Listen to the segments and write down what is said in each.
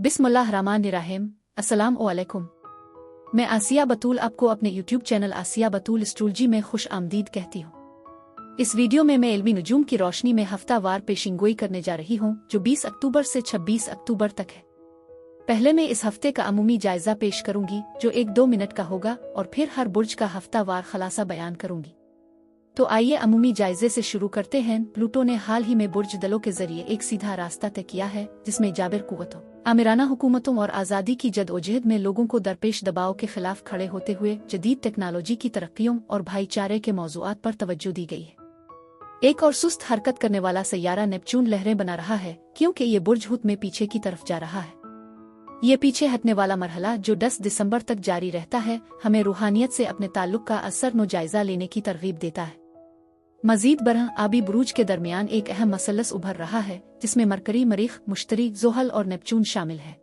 बिस्मिल्लाहिर्रहमानिर्रहीम। अस्सलाम वालेकुम। मैं आसिया बतूल आपको अपने यूट्यूब चैनल आसिया बतूल एस्ट्रोलॉजी में खुश आमदीद कहती हूँ। इस वीडियो में मैं इल्मी नुजूम की रोशनी में हफ्तावार पेशिंगोई करने जा रही हूँ जो 20 अक्टूबर से 26 अक्टूबर तक है। पहले मैं इस हफ्ते का अमूमी जायजा पेश करूंगी जो 1-2 मिनट का होगा और फिर हर बुर्ज का हफ्तावार खलासा बयान करूंगी। तो आइए अमूमी जायजे से शुरू करते हैं। प्लूटो ने हाल ही में बुर्ज दलों के जरिए एक सीधा रास्ता तय किया है जिसमें जाबिर कुव्वतों, आमिराना हुकूमतों और आज़ादी की जदोजहद में लोगों को दरपेश दबाव के खिलाफ खड़े होते हुए जदीद टेक्नोलॉजी की तरक्कियों और भाईचारे के मौज़ूआत पर तवज्जो दी गई है। एक और सुस्त हरकत करने वाला सैयारा नेपच्यून लहरें बना रहा है क्योंकि ये बुर्ज हुत में पीछे की तरफ जा रहा है। ये पीछे हटने वाला मरहला जो 10 दिसंबर तक जारी रहता है हमें रूहानियत से अपने ताल्लुक का असर जायजा लेने की तरगीब देता है। मजीद बरह आबी बुरूज के दरमियान एक अहम मसलस उभर रहा है जिसमें मरकरी, मरीख, मुश्तरी, ज़ोहल और नेपच्यून शामिल है।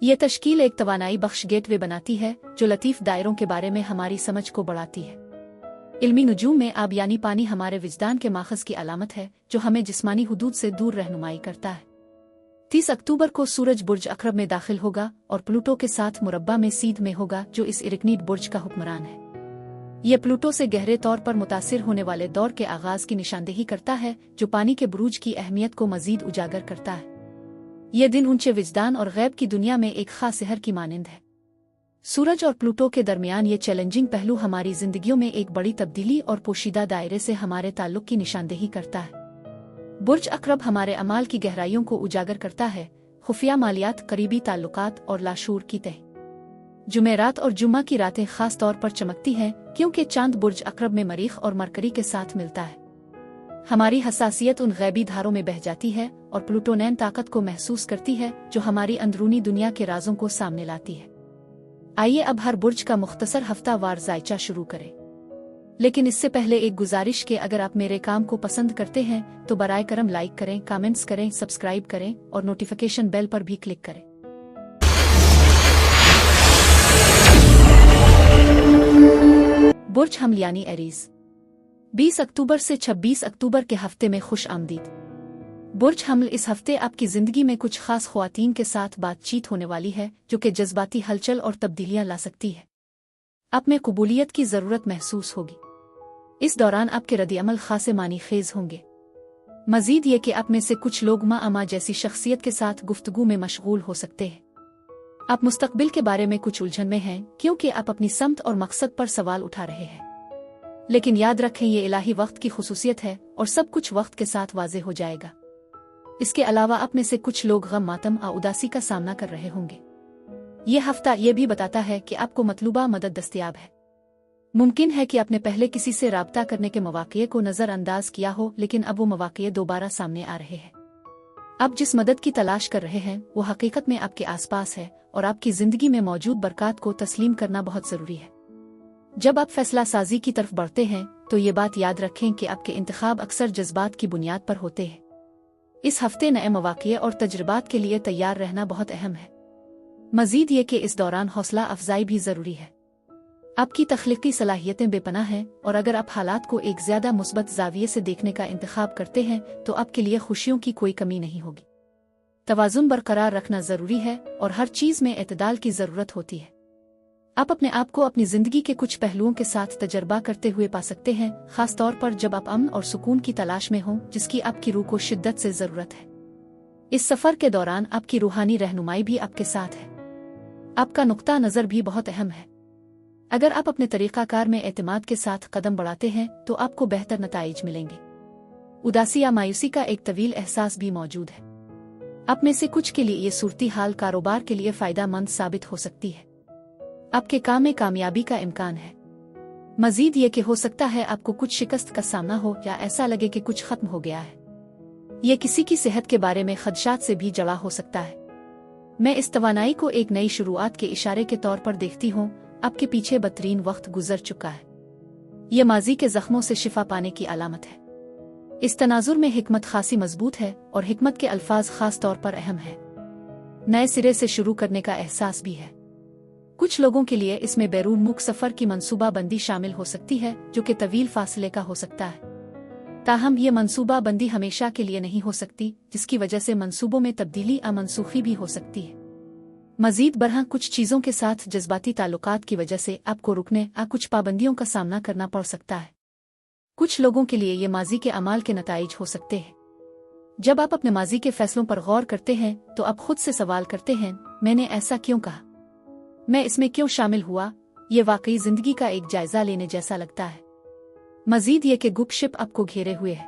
ये तश्कील एक तवानाई बख्श गेटवे बनाती है जो लतीफ़ दायरों के बारे में हमारी समझ को बढ़ाती है। इल्मी नुजूम में आब यानी पानी हमारे विजदान के माखज़ की अलामत है जो हमें जिस्मानी हुदूद से दूर रहनुमाई करता है। 30 अक्टूबर को सूरज बुर्ज अक़रब में दाखिल होगा और प्लूटो के साथ मुरब्बा में सीध में होगा जो इस इरकनीड बुर्ज का हुक्मरान है। ये प्लूटो से गहरे तौर पर मुतासिर होने वाले दौर के आगाज की निशानदेही करता है जो पानी के बुरूज की अहमियत को मजीद उजागर करता है। यह दिन ऊंचे विजदान और गैब की दुनिया में एक खास सहर की मानिंद है। सूरज और प्लूटो के दरमियान ये चैलेंजिंग पहलू हमारी जिंदगियों में एक बड़ी तब्दीली और पोशीदा दायरे से हमारे ताल्लुक की निशानदेही करता है। बुर्ज अक़रब हमारे अमाल की गहराइयों को उजागर करता है, खुफिया मालियात, करीबी ताल्लुकात और लाशूर की तह। जुमेरात और जुम्मा की रातें खास तौर पर चमकती हैं क्योंकि चांद बुर्ज अक़रब में मरीख और मरकरी के साथ मिलता है। हमारी हसासियत उन गैबी धारों में बह जाती है और प्लूटोनैन ताकत को महसूस करती है जो हमारी अंदरूनी दुनिया के राजों को सामने लाती है। आइए अब हर बुर्ज का मुख्तसर हफ्तावार जायचा शुरू करें, लेकिन इससे पहले एक गुजारिश के अगर आप मेरे काम को पसंद करते हैं तो बराए करम लाइक करें, कमेंट्स करें, सब्सक्राइब करें और नोटिफिकेशन बेल पर भी क्लिक करें। बुर्ज हमल यानी एरीज 20 अक्टूबर से 26 अक्टूबर के हफ्ते में खुश आमदीद। बुर्ज हमल इस हफ्ते आपकी जिंदगी में कुछ खास ख्वातीन के साथ बातचीत होने वाली है जो कि जज्बाती हलचल और तब्दीलियां ला सकती है। आप में कबूलियत की जरूरत महसूस होगी। इस दौरान आपके रद्द-ए-अमल खासे मानी खेज होंगे। मजीद ये कि आप में से कुछ लोग माँ अमा जैसी शख्सियत के साथ गुफ्तगू में मशगूल हो सकते हैं। आप मुस्तकबिल के बारे में कुछ उलझन में हैं क्योंकि आप अपनी समत और मकसद पर सवाल उठा रहे हैं, लेकिन याद रखें ये इलाही वक्त की खुसूसियत है और सब कुछ वक्त के साथ वाज़े हो जाएगा। इसके अलावा आप में से कुछ लोग गम, मातम और उदासी का सामना कर रहे होंगे। ये हफ्ता ये भी बताता है कि आपको मतलूबा मदद दस्तयाब है। मुमकिन है कि आपने पहले किसी से राब्ता करने के मौक़े को नज़रअंदाज किया हो, लेकिन अब वो मौक़े दोबारा सामने आ रहे हैं। आप जिस मदद की तलाश कर रहे हैं वो हकीकत में आपके आसपास है और आपकी जिंदगी में मौजूद बरक़ात को तस्लीम करना बहुत ज़रूरी है। जब आप फैसला साजी की तरफ बढ़ते हैं तो ये बात याद रखें कि आपके इंतखाब अक्सर जज्बात की बुनियाद पर होते हैं। इस हफ्ते नए मौक़े और तजुर्बात के लिए तैयार रहना बहुत अहम है। मजीद ये कि इस दौरान हौसला अफजाई भी ज़रूरी है। आपकी तख्लीकी सलाहियतें बेपनाह हैं और अगर आप हालात को एक ज़्यादा मुस्बत ज़ाविये से देखने का इंतखाब करते हैं तो आपके लिए खुशियों की कोई कमी नहीं होगी। तवाज़ुन बरकरार रखना ज़रूरी है और हर चीज़ में एतदाल की ज़रूरत होती है। आप अपने आप को अपनी ज़िंदगी के कुछ पहलुओं के साथ तजर्बा करते हुए पा सकते हैं, ख़ास तौर पर जब आप अमन और सुकून की तलाश में हों जिसकी आपकी रूह को शिद्दत से ज़रूरत है। इस सफ़र के दौरान आपकी रूहानी रहनुमाई भी आपके साथ है। आपका नुक्ता नज़र भी बहुत अहम है। अगर आप अपने तरीक़ाकार में एतमाद के साथ कदम बढ़ाते हैं तो आपको बेहतर नताइज मिलेंगे। उदासी या मायूसी का एक तवील एहसास भी मौजूद है। आप में से कुछ के लिए ये सूरती हाल कारोबार के लिए फ़ायदा मंद साबित हो सकती है। आपके काम में कामयाबी का इम्कान है। मजीद ये कि हो सकता है आपको कुछ शिकस्त का सामना हो या ऐसा लगे कि कुछ खत्म हो गया है। यह किसी की सेहत के बारे में खदशात से भी जड़ा हो सकता है। मैं इस तवानाई को एक नई शुरुआत के इशारे के तौर पर देखती हूँ। आपके पीछे बदतरीन वक्त गुजर चुका है। यह माजी के जख्मों से शिफा पाने की अलामत है। इस तनाजुर में हिकमत खासी मजबूत है और हिकमत के अल्फाज खास तौर पर अहम है। नए सिरे से शुरू करने का एहसास भी है। कुछ लोगों के लिए इसमें बैरून मुल्क सफ़र की मनसूबा बंदी शामिल हो सकती है जो कि तवील फासले का हो सकता है। ताहम ये मनसूबा बंदी हमेशा के लिए नहीं हो सकती, जिसकी वजह से मंसूबों में तब्दीली या मनसूखी भी हो सकती है। मजीद बरहा कुछ चीज़ों के साथ जज्बाती ताल्लुकात की वजह से आपको रुकने कुछ पाबंदियों का सामना करना पड़ सकता है। कुछ लोगों के लिए ये माजी के अमाल के नताइज हो सकते हैं। जब आप अपने माजी के फैसलों पर गौर करते हैं तो आप खुद से सवाल करते हैं, मैंने ऐसा क्यों कहा, मैं इसमें क्यों शामिल हुआ। ये वाकई जिंदगी का एक जायजा लेने जैसा लगता है। मजीद ये कि गुपशिप आपको घेरे हुए है।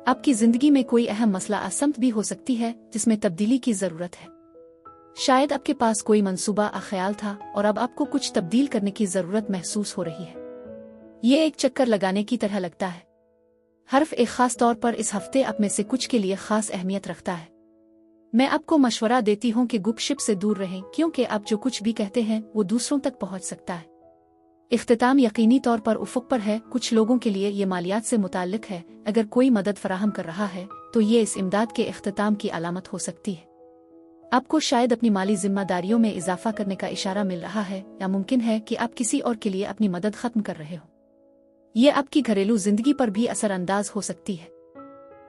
आपकी जिंदगी में कोई अहम मसला असमत भी हो सकती है जिसमें तब्दीली की जरूरत है। शायद आपके पास कोई मंसूबा ख्याल था और अब आपको कुछ तब्दील करने की जरूरत महसूस हो रही है। ये एक चक्कर लगाने की तरह लगता है। हर्फ एक खास तौर पर इस हफ्ते आप में से कुछ के लिए खास अहमियत रखता है। मैं आपको मशवरा देती हूँ कि गुपशिप से दूर रहें, क्योंकि आप जो कुछ भी कहते हैं वो दूसरों तक पहुँच सकता है। इख्तिताम यकीनी तौर पर उफ़ुक़ पर है। कुछ लोगों के लिए ये मालियात से मुताल्लिक है। अगर कोई मदद फराहम कर रहा है तो ये इस इमदाद के इख्तिताम की अलामत हो सकती है। आपको शायद अपनी माली जिम्मेदारियों में इजाफा करने का इशारा मिल रहा है, या मुमकिन है कि आप किसी और के लिए अपनी मदद खत्म कर रहे हो। ये आपकी घरेलू जिंदगी पर भी असरअंदाज हो सकती है।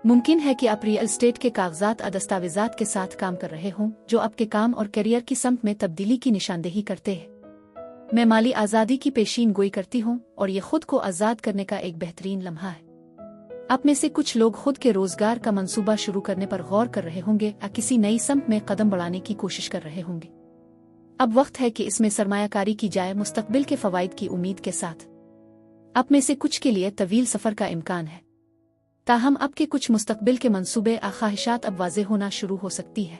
मुमकिन है कि आप रियल एस्टेट के कागजात दस्तावेजात के साथ काम कर रहे हों जो आपके काम और करियर की समत में तब्दीली की निशानदेही करते हैं। मैं माली आज़ादी की पेशीन गोई करती हूँ और ये खुद को आज़ाद करने का एक बेहतरीन लम्हा है। आप में से कुछ लोग खुद के रोजगार का मंसूबा शुरू करने पर गौर कर रहे होंगे या किसी नई समत में कदम बढ़ाने की कोशिश कर रहे होंगे। अब वक्त है कि इसमें सरमायाकारी की जाए मुस्तकबिल के फवाइद की उम्मीद के साथ। आप में से कुछ के लिए तवील सफर का इम्कान है, ताहम आपके कुछ मुस्तकबिल के मंसूबे ख्वाहिशात अब वाज़े होना शुरू हो सकती है।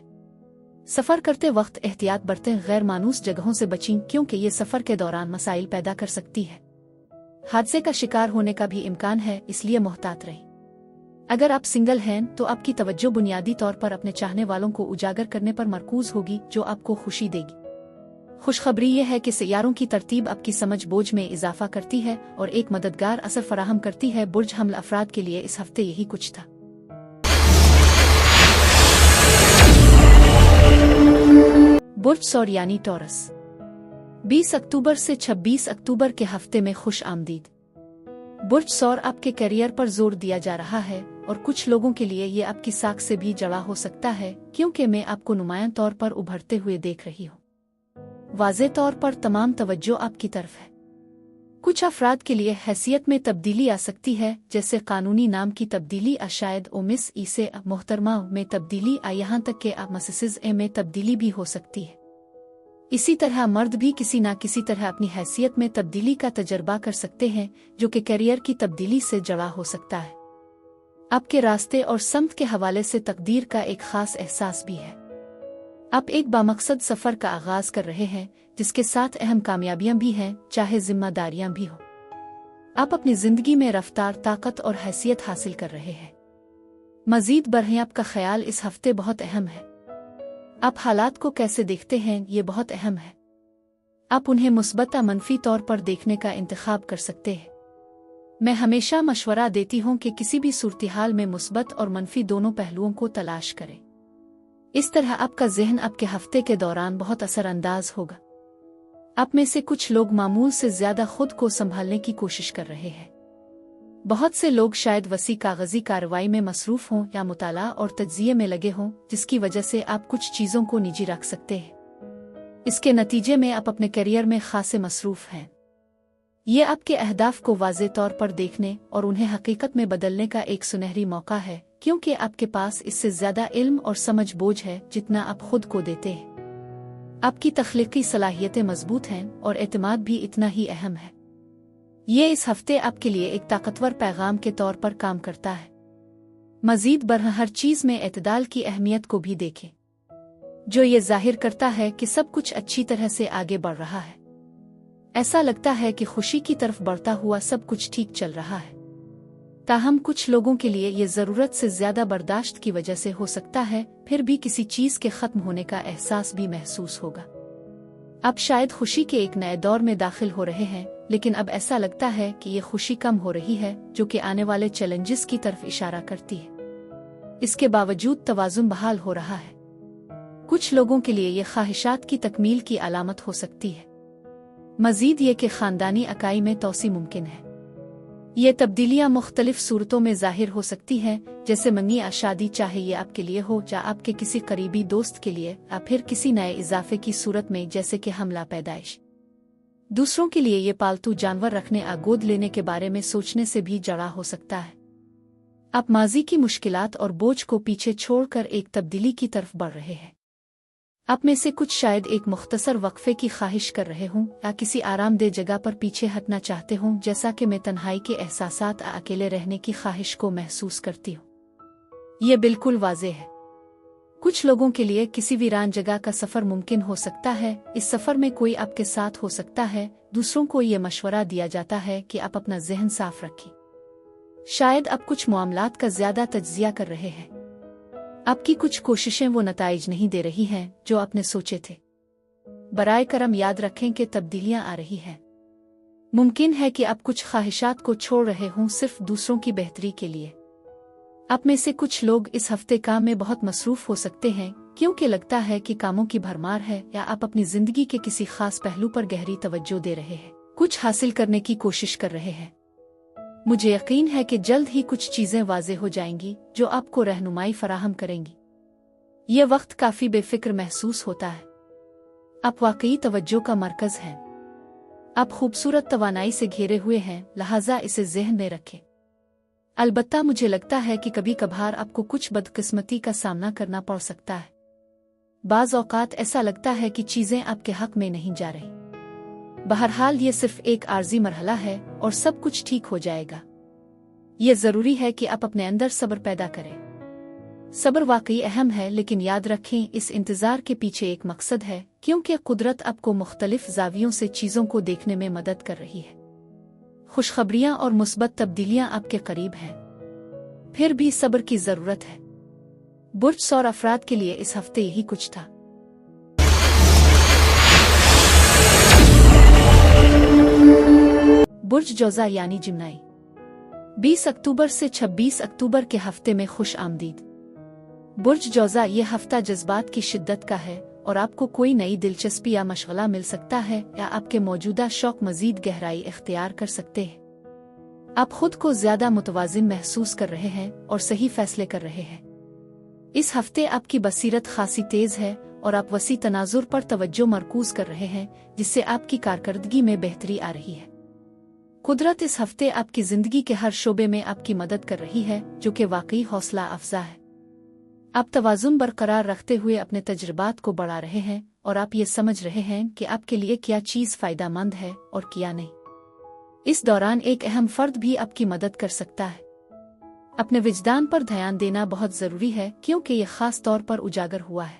सफर करते वक्त एहतियात बरतें, गैर मानूस जगहों से बचें क्योंकि ये सफर के दौरान मसाइल पैदा कर सकती है। हादसे का शिकार होने का भी इम्कान है, इसलिए मोहतात रहें। अगर आप सिंगल हैं तो आपकी तवज्जो बुनियादी तौर पर अपने चाहने वालों को उजागर करने पर मरकूज होगी जो आपको खुशी देगी। खुशखबरी यह है कि सियारों की तरतीब आपकी समझ बोझ में इजाफा करती है और एक मददगार असर फराहम करती है। बुर्ज हमल अफराद के लिए इस हफ्ते यही कुछ था। बुर्ज सौर यानी टॉरस, 20 अक्टूबर से 26 अक्टूबर के हफ्ते में खुश आमदीद। बुर्ज सौर आपके करियर पर जोर दिया जा रहा है और कुछ लोगों के लिए ये आपकी साख से भी जड़ा हो सकता है, क्योंकि मैं आपको नुमायां तौर पर उभरते हुए देख रही हूँ। वाज़े तौर पर तमाम तवज्जो आपकी तरफ है। कुछ अफराद के लिए हैसियत में तब्दीली आ सकती है, जैसे कानूनी नाम की तब्दीली, शायद मिस ई से मोहतरमा में तब्दीली, यहाँ तक कि मससिस में तब्दीली भी हो सकती है। इसी तरह मर्द भी किसी न किसी तरह अपनी हैसियत में तब्दीली का तजर्बा कर सकते हैं, जो कि करियर की तब्दीली से जड़ा हो सकता है। आपके रास्ते और समत के हवाले से तकदीर का एक खास एहसास भी है। आप एक बामकसद सफर का आगाज कर रहे हैं जिसके साथ अहम कामयाबियां भी हैं, चाहे जिम्मेदारियां भी हो। आप अपनी जिंदगी में रफ्तार, ताकत और हैसियत हासिल कर रहे हैं। मजीद बढ़ें, आपका ख्याल इस हफ्ते बहुत अहम है। आप हालात को कैसे देखते हैं ये बहुत अहम है। आप उन्हें मुस्बत या मनफी तौर पर देखने का इंतखाब कर सकते हैं। मैं हमेशा मशवरा देती हूँ कि किसी भी सूरत-ए-हाल में मुस्बत और मनफी दोनों पहलुओं को तलाश करें। इस तरह आपका ज़हन आपके हफ्ते के दौरान बहुत असरअंदाज होगा। आप में से कुछ लोग मामूल से ज्यादा खुद को संभालने की कोशिश कर रहे हैं। बहुत से लोग शायद वसी कागजी कार्रवाई में मसरूफ हों या मुताला और तज्जिये में लगे हों, जिसकी वजह से आप कुछ चीज़ों को निजी रख सकते हैं। इसके नतीजे में आप अपने करियर में खासे मसरूफ हैं। ये आपके अहदाफ को वाज़े तौर पर देखने और उन्हें हकीकत में बदलने का एक सुनहरी मौका है, क्योंकि आपके पास इससे ज्यादा इल्म और समझ बोझ है जितना आप खुद को देते हैं। आपकी तख्लीकी सलाहियतें मजबूत हैं और एतमाद भी इतना ही अहम है। ये इस हफ्ते आपके लिए एक ताकतवर पैगाम के तौर पर काम करता है। मजीद बर हर चीज में एतदाल की अहमियत को भी देखें, जो ये जाहिर करता है कि सब कुछ अच्छी तरह से आगे बढ़ रहा है। ऐसा लगता है कि खुशी की तरफ बढ़ता हुआ सब कुछ ठीक चल रहा है। ताहम कुछ लोगों के लिए ये जरूरत से ज्यादा बर्दाश्त की वजह से हो सकता है, फिर भी किसी चीज के खत्म होने का एहसास भी महसूस होगा। आप शायद खुशी के एक नए दौर में दाखिल हो रहे हैं, लेकिन अब ऐसा लगता है कि ये खुशी कम हो रही है, जो कि आने वाले चैलेंजेस की तरफ इशारा करती है। इसके बावजूद तवाज़ुन बहाल हो रहा है। कुछ लोगों के लिए ये ख्वाहिशात की तकमील की अलामत हो सकती है। मजीद ये कि खानदानी अकाई में तोसी मुमकिन है। ये तब्दीलियां मुख्तलिफ सूरतों में जाहिर हो सकती हैं, जैसे मंगी या शादी, चाहे ये आपके लिए हो या आपके किसी करीबी दोस्त के लिए, या फिर किसी नए इजाफे की सूरत में जैसे कि हमला, पैदाइश। दूसरों के लिए ये पालतू जानवर रखने या गोद लेने के बारे में सोचने से भी जड़ा हो सकता है। आप माजी की मुश्किलात और बोझ को पीछे छोड़कर एक तब्दीली की तरफ बढ़ रहे हैं। आप में से कुछ शायद एक मुख्तसर वक्फे की ख्वाहिश कर रहे हों या किसी आरामदेह जगह पर पीछे हटना चाहते हों, जैसा कि मैं तन्हाई के एहसासात या अकेले रहने की ख्वाहिश को महसूस करती हूँ। ये बिल्कुल वाज़ेह है। कुछ लोगों के लिए किसी वीरान जगह का सफ़र मुमकिन हो सकता है। इस सफ़र में कोई आपके साथ हो सकता है। दूसरों को ये मशवरा दिया जाता है कि आप अपना जहन साफ रखें। शायद आप कुछ मामलात का ज़्यादा तज्जिया कर रहे हैं। आपकी कुछ कोशिशें वो नताइज नहीं दे रही हैं जो आपने सोचे थे। बराए करम याद रखें कि तब्दीलियां आ रही हैं। मुमकिन है कि आप कुछ ख्वाहिशात को छोड़ रहे हों सिर्फ दूसरों की बेहतरी के लिए। आप में से कुछ लोग इस हफ्ते काम में बहुत मसरूफ हो सकते हैं क्योंकि लगता है कि कामों की भरमार है, या आप अपनी जिंदगी के किसी खास पहलू पर गहरी तवज्जो दे रहे हैं, कुछ हासिल करने की कोशिश कर रहे हैं। मुझे यकीन है कि जल्द ही कुछ चीजें वाज़ेह हो जाएंगी जो आपको रहनुमाई फराहम करेंगी। ये वक्त काफी बेफिक्र महसूस होता है। आप वाकई तवज्जो का मरकज हैं। आप खूबसूरत तवानाई से घेरे हुए हैं, लिहाजा इसे ज़हन में रखें। अलबत्ता मुझे लगता है कि कभी कभार आपको कुछ बदकिस्मती का सामना करना पड़ सकता है। बाज़ औक़ात ऐसा लगता है कि चीजें आपके हक में नहीं जा रही। बहरहाल ये सिर्फ एक आर्जी मरहला है और सब कुछ ठीक हो जाएगा। ये जरूरी है कि आप अपने अंदर सब्र पैदा करें। सब्र वाकई अहम है, लेकिन याद रखें इस इंतजार के पीछे एक मकसद है, क्योंकि कुदरत आपको मुख्तलिफ ज़ावियों से चीज़ों को देखने में मदद कर रही है। खुशखबरियां और मुस्बत तब्दीलियां आपके करीब हैं। फिर भी सब्र की जरूरत है। बुर्ज सौर अफराद के लिए इस हफ्ते यही कुछ था। बुर्ज जौज़ा यानी जिम्नाई, 20 अक्टूबर से 26 अक्टूबर के हफ्ते में खुश आमदीद। बुर्ज जौज़ा ये हफ्ता जज्बात की शिद्दत का है और आपको कोई नई दिलचस्पी या मशगला मिल सकता है, या आपके मौजूदा शौक मजीद गहराई इख्तियार कर सकते हैं। आप खुद को ज्यादा मुतवाजिन महसूस कर रहे हैं और सही फैसले कर रहे हैं। इस हफ्ते आपकी बसीरत खासी तेज है और आप वसी तनाजुर पर तवज्जो मरकूज कर रहे हैं, जिससे आपकी कारकर्दगी में बेहतरी आ रही है। कुदरत इस हफ्ते आपकी जिंदगी के हर शोबे में आपकी मदद कर रही है, जो कि वाकई हौसला अफजा है। आप तवाज़ुन बरकरार रखते हुए अपने तजुर्बात को बढ़ा रहे हैं और आप ये समझ रहे हैं कि आपके लिए क्या चीज़ फ़ायदेमंद है और क्या नहीं। इस दौरान एक अहम फ़र्द भी आपकी मदद कर सकता है। अपने विजदान पर ध्यान देना बहुत ज़रूरी है, क्योंकि ये ख़ास तौर पर उजागर हुआ है।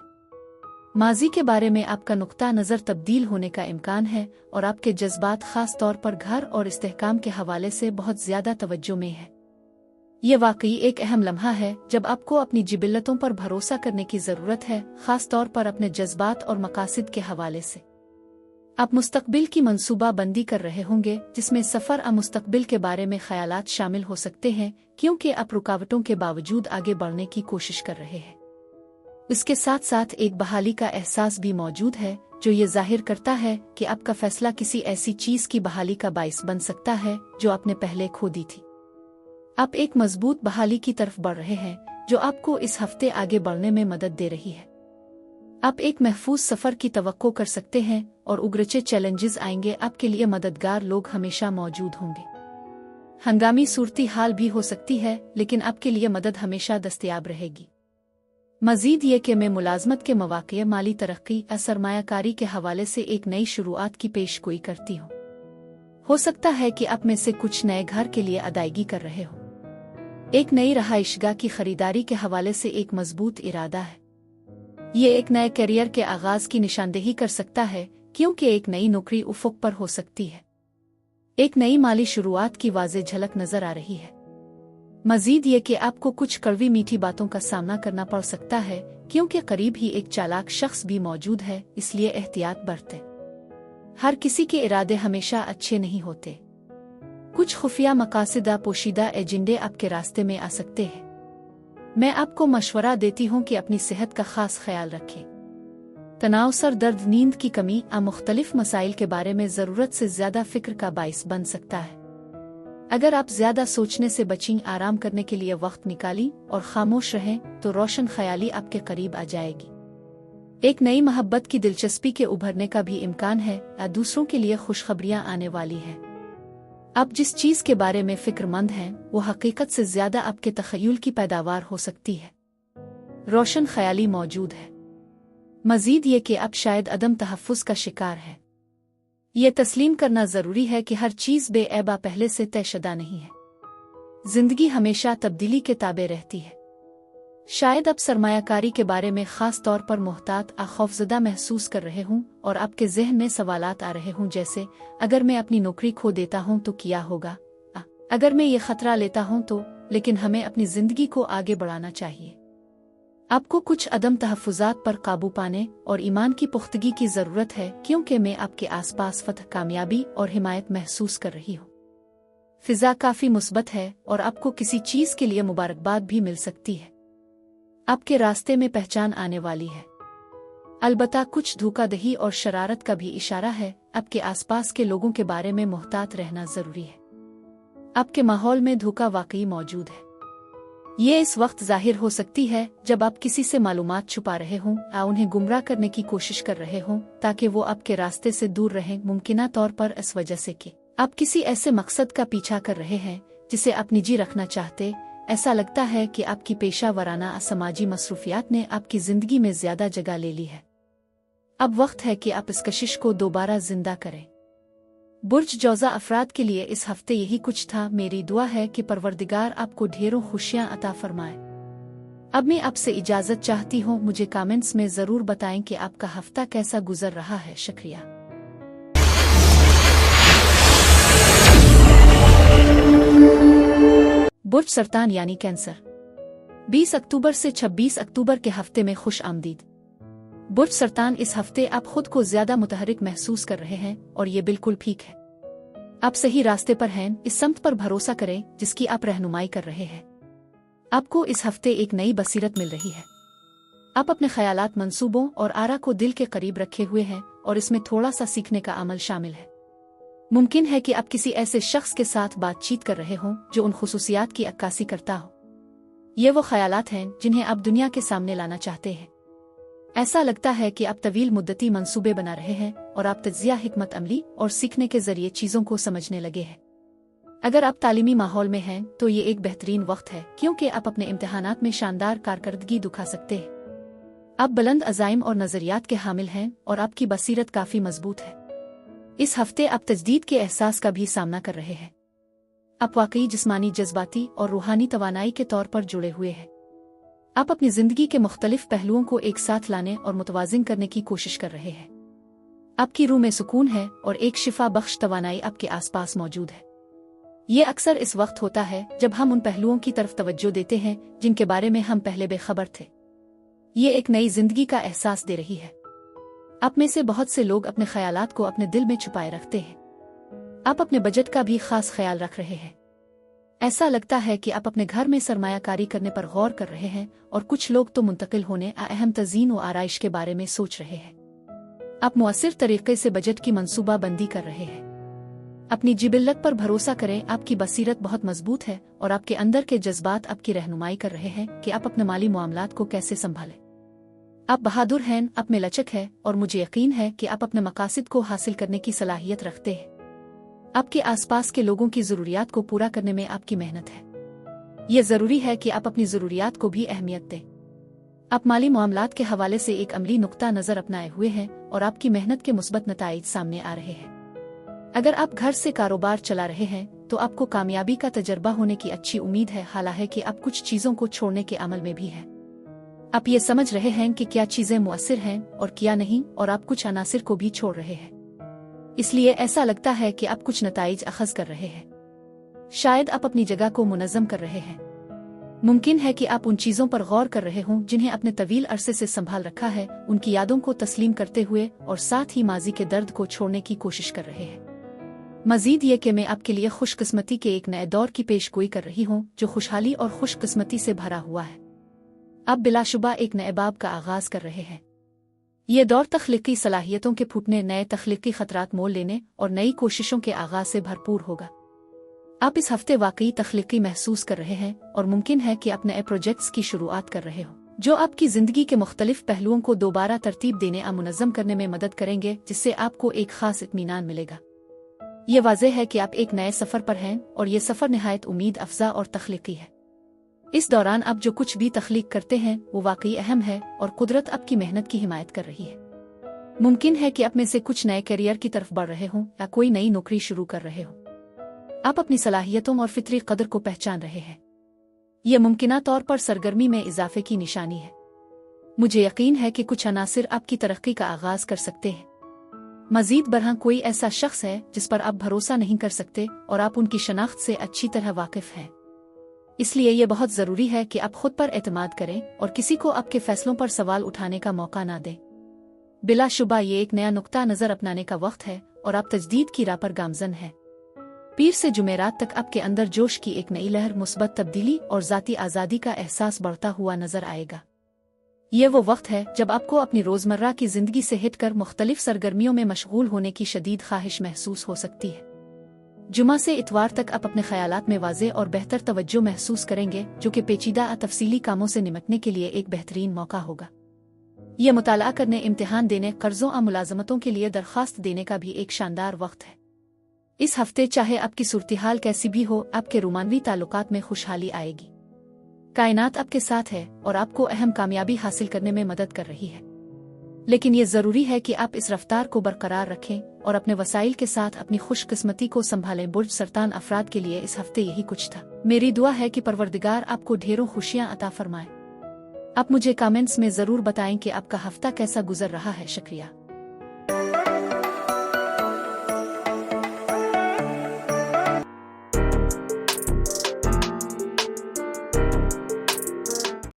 माजी के बारे में आपका नुक्ता नज़र तब्दील होने का इम्कान है और आपके जज्बात ख़ास तौर पर घर और इस्तेहकाम के हवाले से बहुत ज़्यादा तवज्जो में है। ये वाकई एक अहम लम्हा है जब आपको अपनी जिबिल्लतों पर भरोसा करने की ज़रूरत है, ख़ास तौर पर अपने जज्बात और मकासिद के हवाले से। आप मुस्तकबिल की मंसूबा बंदी कर रहे होंगे, जिसमें सफ़र आ मुस्तकबिल के बारे में ख़यालात शामिल हो सकते हैं, क्योंकि आप रुकावटों के बावजूद आगे बढ़ने की कोशिश कर रहे हैं। इसके साथ साथ एक बहाली का एहसास भी मौजूद है, जो ये जाहिर करता है कि आपका फैसला किसी ऐसी चीज़ की बहाली का बाइस बन सकता है जो आपने पहले खो दी थी। आप एक मजबूत बहाली की तरफ बढ़ रहे हैं, जो आपको इस हफ्ते आगे बढ़ने में मदद दे रही है। आप एक महफूज सफ़र की तवक्को कर सकते हैं और उगरचे चैलेंजेस आएंगे। आपके लिए मददगार लोग हमेशा मौजूद होंगे। हंगामी सूरती हाल भी हो सकती है, लेकिन आपके लिए मदद हमेशा दस्तयाब रहेगी। मजीद ये कि मैं मुलाजमत के मौक़े, माली तरक्की या सरमायाकारी के हवाले से एक नई शुरुआत की पेशगोई करती हूँ। हो सकता है कि आप में से कुछ नए घर के लिए अदायगी कर रहे हो। एक नई रहाइशगाह की खरीदारी के हवाले से एक मजबूत इरादा है। ये एक नए करियर के आगाज की निशानदेही कर सकता है, क्योंकि एक नई नौकरी उफ़ुक़ पर हो सकती है। एक नई माली शुरुआत की वाज़ेह झलक नजर आ रही है। मजीद ये कि आपको कुछ कड़वी मीठी बातों का सामना करना पड़ सकता है, क्योंकि करीब ही एक चालाक शख्स भी मौजूद है, इसलिए एहतियात बरतें। हर किसी के इरादे हमेशा अच्छे नहीं होते। कुछ खुफिया मकासदा पोशीदा एजेंडे आपके रास्ते में आ सकते हैं। मैं आपको मशवरा देती हूँ कि अपनी सेहत का खास ख्याल रखें। तनाव, सर दर्द, नींद की कमी आ मुख्तलिफ मसाइल के बारे में ज़रूरत से ज़्यादा फिक्र का बाइस बन सकता है। अगर आप ज्यादा सोचने से बचें, आराम करने के लिए वक्त निकाली और खामोश रहें तो रोशन ख्याली आपके करीब आ जाएगी। एक नई मोहब्बत की दिलचस्पी के उभरने का भी इम्कान है या दूसरों के लिए खुशखबरियां आने वाली हैं। आप जिस चीज के बारे में फिक्रमंद हैं वो हकीकत से ज्यादा आपके तखय्युल की पैदावार हो सकती है। रोशन ख्याली मौजूद है। मजीद ये कि आप शायद अदम तहफ़्फ़ुज़ का शिकार है। ये तस्लीम करना जरूरी है कि हर चीज बेऐबा पहले से तयशुदा नहीं है। जिंदगी हमेशा तब्दीली के ताबे रहती है। शायद आप सरमायाकारी के बारे में खास तौर पर मोहतात या खौफजदा महसूस कर रहे हों और आपके जहन में सवालात आ रहे हों, जैसे अगर मैं अपनी नौकरी खो देता हूं तो क्या होगा, अगर मैं ये खतरा लेता हूं तो। लेकिन हमें अपनी जिंदगी को आगे बढ़ाना चाहिए। आपको कुछ अदम तहफ़्फ़ुज़ात पर काबू पाने और ईमान की पुख्तगी की ज़रूरत है, क्योंकि मैं आपके आसपास फतह, कामयाबी और हिमायत महसूस कर रही हूँ। फिज़ा काफ़ी मुस्बत है और आपको किसी चीज़ के लिए मुबारकबाद भी मिल सकती है। आपके रास्ते में पहचान आने वाली है। अलबत्ता कुछ धोखाधड़ी और शरारत का भी इशारा है। आपके आसपास के लोगों के बारे में मुहतात रहना ज़रूरी है। आपके माहौल में धोखा वाकई मौजूद है। ये इस वक्त जाहिर हो सकती है जब आप किसी से मालूमात छुपा रहे हों या उन्हें गुमराह करने की कोशिश कर रहे हों ताकि वो आपके रास्ते से दूर रहें, मुमकिना तौर पर इस वजह से कि आप किसी ऐसे मकसद का पीछा कर रहे हैं जिसे आप निजी रखना चाहते। ऐसा लगता है कि आपकी पेशा वराना समाजी मसरूफियात ने आपकी जिंदगी में ज्यादा जगह ले ली है। अब वक्त है कि आप इस कशिश को दोबारा जिंदा करें। बुर्ज जौज़ा अफराद के लिए इस हफ्ते यही कुछ था। मेरी दुआ है कि परवरदिगार आपको ढेरों खुशियां अता फरमाए। अब मैं आपसे इजाजत चाहती हूँ। मुझे कमेंट्स में जरूर बताएं कि आपका हफ्ता कैसा गुजर रहा है। शुक्रिया। बुर्ज सरतान यानी कैंसर, 20 अक्टूबर से 26 अक्टूबर के हफ्ते में खुश आमदीद। बुर्ज सरतान, इस हफ्ते आप खुद को ज्यादा मुतहरिक महसूस कर रहे हैं और ये बिल्कुल ठीक है। आप सही रास्ते पर हैं। इस समत पर भरोसा करें जिसकी आप रहनुमाई कर रहे हैं। आपको इस हफ्ते एक नई बसीरत मिल रही है। आप अपने ख्यालात, मंसूबों और आरा को दिल के करीब रखे हुए हैं और इसमें थोड़ा सा सीखने का अमल शामिल है। मुमकिन है कि आप किसी ऐसे शख्स के साथ बातचीत कर रहे हों जो उन खुसूसियात की अक्कासी करता हो। ये वो ख्यालात हैं जिन्हें आप दुनिया के सामने लाना चाहते हैं। ऐसा लगता है कि आप तवील मुद्दती मंसूबे बना रहे हैं और आप तज्जिया, हिकमत अमली और सीखने के जरिए चीजों को समझने लगे हैं। अगर आप तालीमी माहौल में हैं तो ये एक बेहतरीन वक्त है, क्योंकि आप अपने इम्तिहानात में शानदार कारकर्दगी दिखा सकते हैं। आप बुलंद अज़ाइम और नजरियात के हामिल हैं और आपकी बसीरत काफी मजबूत है। इस हफ्ते आप तजदीद के एहसास का भी सामना कर रहे हैं। आप वाकई जिस्मानी, जज्बाती और रूहानी तवानाई के तौर पर जुड़े हुए हैं। आप अपनी जिंदगी के मुख्तलिफ पहलुओं को एक साथ लाने और मुतवाजिन करने की कोशिश कर रहे हैं। आपकी रूह में सुकून है और एक शिफा बख्श तवानाई आपके आसपास मौजूद है। ये अक्सर इस वक्त होता है जब हम उन पहलुओं की तरफ तवज्जो देते हैं जिनके बारे में हम पहले बेखबर थे। ये एक नई जिंदगी का एहसास दे रही है। आप में से बहुत से लोग अपने ख्यालात को अपने दिल में छुपाए रखते हैं। आप अपने बजट का भी खास ख्याल रख रहे हैं। ऐसा लगता है कि आप अपने घर में सरमायाकारी करने पर गौर कर रहे हैं और कुछ लोग तो मुंतकिल होने अहम तज़ीन व आराइश के बारे में सोच रहे हैं। आप मुअस्सिर तरीके से बजट की मंसूबा बंदी कर रहे हैं। अपनी जिबिल्लत पर भरोसा करें। आपकी बसीरत बहुत मजबूत है और आपके अंदर के जज्बात आपकी रहनुमाई कर रहे हैं कि आप अपने माली मामलात को कैसे संभालें। आप बहादुर हैं, आप में लचक है और मुझे यकीन है कि आप अपने मकासद को हासिल करने की सलाहियत रखते हैं। आपके आसपास के लोगों की ज़रूरियात को पूरा करने में आपकी मेहनत है। ये ज़रूरी है कि आप अपनी ज़रूरियात को भी अहमियत दें। आप माली मामलात के हवाले से एक अमली नुक्ता नज़र अपनाए हुए हैं और आपकी मेहनत के मुस्बत नताइज सामने आ रहे हैं। अगर आप घर से कारोबार चला रहे हैं तो आपको कामयाबी का तजर्बा होने की अच्छी उम्मीद है, हालांकि आप कुछ चीज़ों को छोड़ने के अमल में भी हैं। आप ये समझ रहे हैं कि क्या चीज़ें मुअस्सिर हैं और क्या नहीं, और आप कुछ अनासिर को भी छोड़ रहे हैं। इसलिए ऐसा लगता है कि आप कुछ नताइज अखज़ कर रहे हैं। शायद आप अपनी जगह को मुनज़्ज़म कर रहे हैं। मुमकिन है कि आप उन चीज़ों पर गौर कर रहे हों जिन्हें अपने तवील अरसे से संभाल रखा है, उनकी यादों को तस्लीम करते हुए और साथ ही माजी के दर्द को छोड़ने की कोशिश कर रहे हैं। मजीद ये कि मैं आपके लिए खुशकिस्मती के एक नए दौर की पेशगोई कर रही हूँ जो खुशहाली और खुशकिस्मती से भरा हुआ है। आप बिलाशुबा एक नए बाब का आगाज कर रहे हैं। ये दौर तख्लीकी सलाहियतों के फूटने, नए तख्लीकी खतरात मोल लेने और नई कोशिशों के आगाज से भरपूर होगा। आप इस हफ्ते वाकई तख्लीकी महसूस कर रहे हैं और मुमकिन है कि आप नए प्रोजेक्ट्स की शुरुआत कर रहे हो जो आपकी जिंदगी के मुख्तलिफ पहलुओं को दोबारा तरतीब देने और मुनज़्ज़म करने में मदद करेंगे, जिससे आपको एक खास इत्मीनान मिलेगा। ये वाज़ेह है कि आप एक नए सफ़र पर हैं और ये सफ़र निहायत उम्मीद अफजा और तख्लीकी है। इस दौरान आप जो कुछ भी तख्लीक करते हैं वो वाकई अहम है और कुदरत आपकी मेहनत की हिमायत कर रही है। मुमकिन है कि आप में से कुछ नए करियर की तरफ बढ़ रहे हों या कोई नई नौकरी शुरू कर रहे हो। आप अपनी सलाहियतों और फितरी कदर को पहचान रहे हैं। यह मुमकिना तौर पर सरगर्मी में इजाफे की निशानी है। मुझे यकीन है कि कुछ अनासिर आपकी तरक्की का आगाज कर सकते हैं। मजीद बरहां कोई ऐसा शख्स है जिस पर आप भरोसा नहीं कर सकते और आप उनकी शनाख्त से अच्छी तरह वाकिफ हैं। इसलिए यह बहुत ज़रूरी है कि आप खुद पर एतमाद करें और किसी को आपके फैसलों पर सवाल उठाने का मौका ना दें। बिलाशुबा ये एक नया नुक्ता नज़र अपनाने का वक्त है और आप तजदीद की राह पर गामजन हैं। पीर से जुमेरात तक आपके अंदर जोश की एक नई लहर, मुस्बत तब्दीली और ज़ाती आज़ादी का एहसास बढ़ता हुआ नजर आएगा। ये वो वक्त है जब आपको अपनी रोज़मर्रा की ज़िंदगी से हटकर मुख्तलिफ सरगर्मियों में मशगूल होने की शदीद ख्वाहिश महसूस हो सकती है। जुमा से इतवार तक आप अपने ख्यालात में वाज़े और बेहतर तवज्जो महसूस करेंगे, जो कि पेचीदा तफसीली कामों से निपटने के लिए एक बेहतरीन मौका होगा। यह मुताला करने, इम्तिहान देने, कर्जों और मुलाजमतों के लिए दरख्वास्त देने का भी एक शानदार वक्त है। इस हफ्ते चाहे आपकी सूरत-ए-हाल कैसी भी हो, आपके रोमानवी ताल्लुकात में खुशहाली आएगी। कायनात आपके साथ है और आपको अहम कामयाबी हासिल करने में मदद कर रही है। लेकिन ये ज़रूरी है कि आप इस रफ्तार को बरकरार रखें और अपने वसाइल के साथ अपनी खुशकिस्मती को संभालें। बुर्ज सरतान अफराद के लिए इस हफ्ते यही कुछ था। मेरी दुआ है कि परवरदिगार आपको ढेरों खुशियाँ अता फरमाए। आप मुझे कमेंट्स में ज़रूर बताएं कि आपका हफ्ता कैसा गुजर रहा है। शुक्रिया।